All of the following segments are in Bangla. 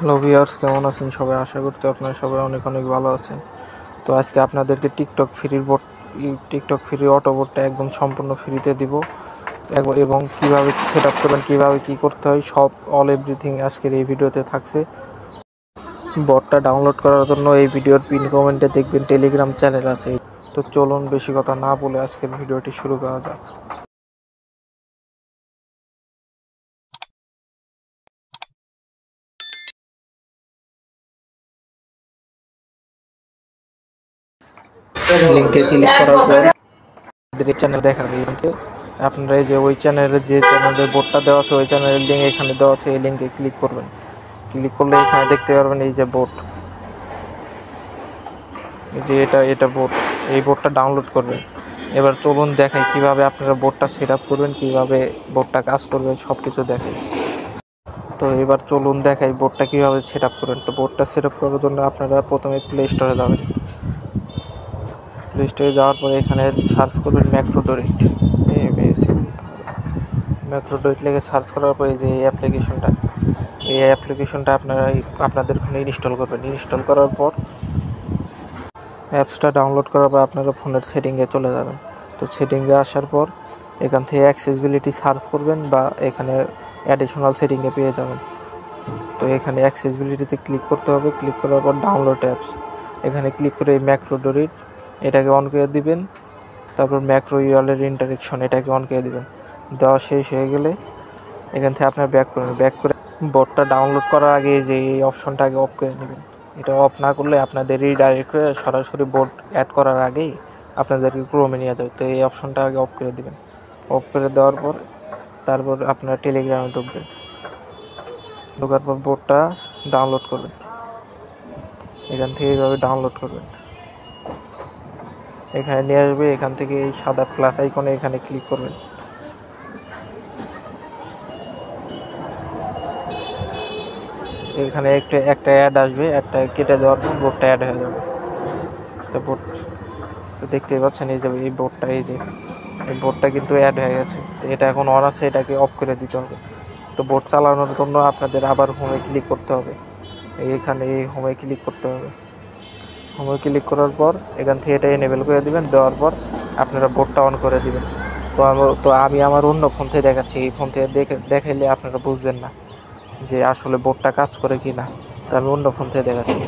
হ্যালো ভিউয়ার্স, কেমন আছেন সবাই? আশা করছি আপনারা সবাই অনেক অনেক ভালো আছেন। তো আজকে আপনাদেরকে টিকটক ফ্রি অটো বোটটা একদম সম্পূর্ণ ফ্রিতে দিব এবং কিভাবে সেট আপ করবেন, কিভাবে কি করতে হয়, সব এভরিথিং আজকের এই ভিডিওতে থাকছে। বটটা ডাউনলোড করার জন্য এই ভিডিওর পিন কমেন্টে দেখবেন টেলিগ্রাম চ্যানেল আছে। তো চলুন বেশি কথা না বলে আজকের ভিডিওটি শুরু করা যাক। লিঙ্কে ক্লিক করার পর চ্যানেল দেখাবে। আপনারা এই যে ওই চ্যানেলের বোর্ডটা দেওয়া আছে, ওই চ্যানেলের লিঙ্ক এখানে দেওয়া আছে। এই লিঙ্কে ক্লিক করবেন। ক্লিক করলে এখানে দেখতে পারবেন এই যে বোর্ড, এই যে এটা বোর্ড। এই বোর্ডটা ডাউনলোড করবেন। এবার চলুন দেখাই কিভাবে আপনারা বোর্ডটা সেট আপ করবেন, কিভাবে বোর্ডটা কাজ করবে, সব কিছু দেখাই। তো এবার চলুন দেখাই বোর্ডটা কিভাবে সেট আপ করবেন। তো বোর্ডটা সেট আপ করার জন্য আপনারা প্রথমে প্লে স্টোরে যাবেন। প্লে স্টোরে যাওয়ার পরে এখানে সার্চ করবেন ম্যাক্রোডোরিট। ম্যাক্রোডোরিট লিখে সার্চ করার পরে যে এই অ্যাপ্লিকেশনটা আপনারা আপনাদের ফোনে ইনস্টল করবেন। ইনস্টল করার পর অ্যাপসটা ডাউনলোড করার পর আপনারা ফোনের সেটিংয়ে চলে যাবেন। তো সেটিংয়ে আসার পর এখান থেকে অ্যাক্সেসিবিলিটি সার্চ করবেন বা এখানে অ্যাডিশনাল সেটিংয়ে পেয়ে যাবেন। তো এখানে অ্যাক্সেসিবিলিটিতে ক্লিক করতে হবে। ক্লিক করার পর ডাউনলোড অ্যাপস, এখানে ক্লিক করে এই ম্যাক্রোডোরিট এটাকে অন করে দিবেন। তারপর ম্যাক্রো ইউআরএল ইন্টারেকশন এটাকে অন করে দিবেন। দেওয়া শেষ হয়ে গেলে এখান থেকে আপনার ব্যাক করে বোর্ডটা ডাউনলোড করার আগে যে এই অপশনটা আগে অফ করে নেবেন। এটা অফ না করলে আপনাদের রিডাইরেক্ট করে সরাসরি বোর্ড অ্যাড করার আগেই আপনাদেরকে ক্রোমে নিয়ে যাবে। তো এই অপশনটা আগে অফ করে দিবেন। অফ করে দেওয়ার পর তারপর আপনারা টেলিগ্রামে ঢুকবেন। ঢোকার পর বোর্ডটা ডাউনলোড করবেন। এখান থেকে এইভাবে ডাউনলোড করবেন। এখানে নিয়ে আসবে। এখান থেকে এই সাদা প্লাস আইকনে এখানে ক্লিক করবেন। এখানে একটা অ্যাড আসবে, অ্যাডটা কেটে দেওয়ার পর বোর্ডটা অ্যাড হয়ে যাবে। তো বোর্ড তো দেখতেই পাচ্ছেন এই যে এই বোর্ডটা কিন্তু অ্যাড হয়ে গেছে। তো এটা এখন অন আছে, এটাকে অফ করে দিতে হবে। তো বোর্ড চালানোর জন্য আপনাদের আবার হোমে ক্লিক করতে হবে। এইখানে এই হোমে ক্লিক করতে হবে। হোমে ক্লিক করার পর এখান থেকে এটা এনেবেল করে দিবেন। দেওয়ার পর আপনারা বোর্ডটা অন করে দিবেন। তো আমি আমার অন্য ফোন থেকে দেখাচ্ছি। এই ফোন থেকে দেখাইলে আপনারা বুঝবেন না যে আসলে বোর্ডটা কাজ করে কি না। তো আমি অন্য ফোন থেকে দেখাচ্ছি।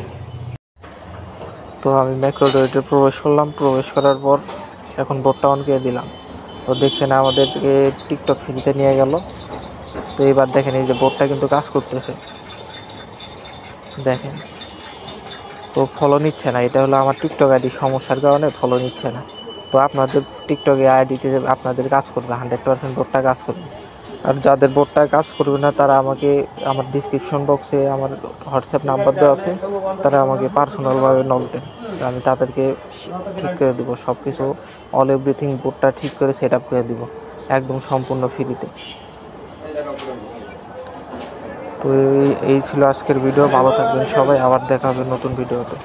তো আমি ম্যাক্রোডোরিটে প্রবেশ করলাম। প্রবেশ করার পর এখন বোর্ডটা অন করে দিলাম। তো দেখছেন আমাদেরকে টিকটক ফ্রিতে নিয়ে গেল। তো এবার দেখেন এই যে বোর্ডটা কিন্তু কাজ করতেছে, দেখেন। তো ফলো নিচ্ছে না, এটা হলো আমার টিকটক আইডি সমস্যার কারণে ফলো নিচ্ছে না। তো আপনাদের টিকটকে আইডিতে আপনাদের কাজ করবে 100%, বোর্ডটা কাজ করবে। আর যাদের বোর্ডটা কাজ করবে না তারা আমাকে আমার ডিসক্রিপশন বক্সে আমার হোয়াটসঅ্যাপ নাম্বার দেওয়া আছে, তারা আমাকে পার্সোনালভাবে নক দেন। আমি তাদেরকে ঠিক করে দেবো সব কিছু, এভরিথিং বোর্ডটা ঠিক করে সেট আপ করে দেবো একদম সম্পূর্ণ ফ্রিতে। তো এই ছিল আজকের ভিডিও। ভালো থাকবেন সবাই, আবার দেখা হবে নতুন ভিডিওতে।